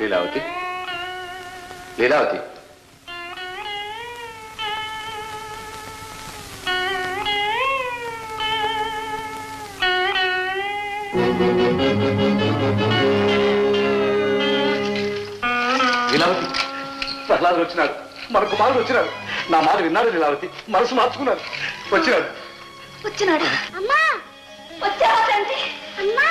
లీలావతి, లీలావతి, లీలావతి, ప్రహ్లాదుడు వచ్చినాడు, మన కుమారుడు వచ్చినాడు. నా మాట విన్నాడు లీలావతి, మనసు మార్చుకున్నాడు. వచ్చినాడు వచ్చినాడు. అమ్మా వచ్చావా తండ్రి? అమ్మా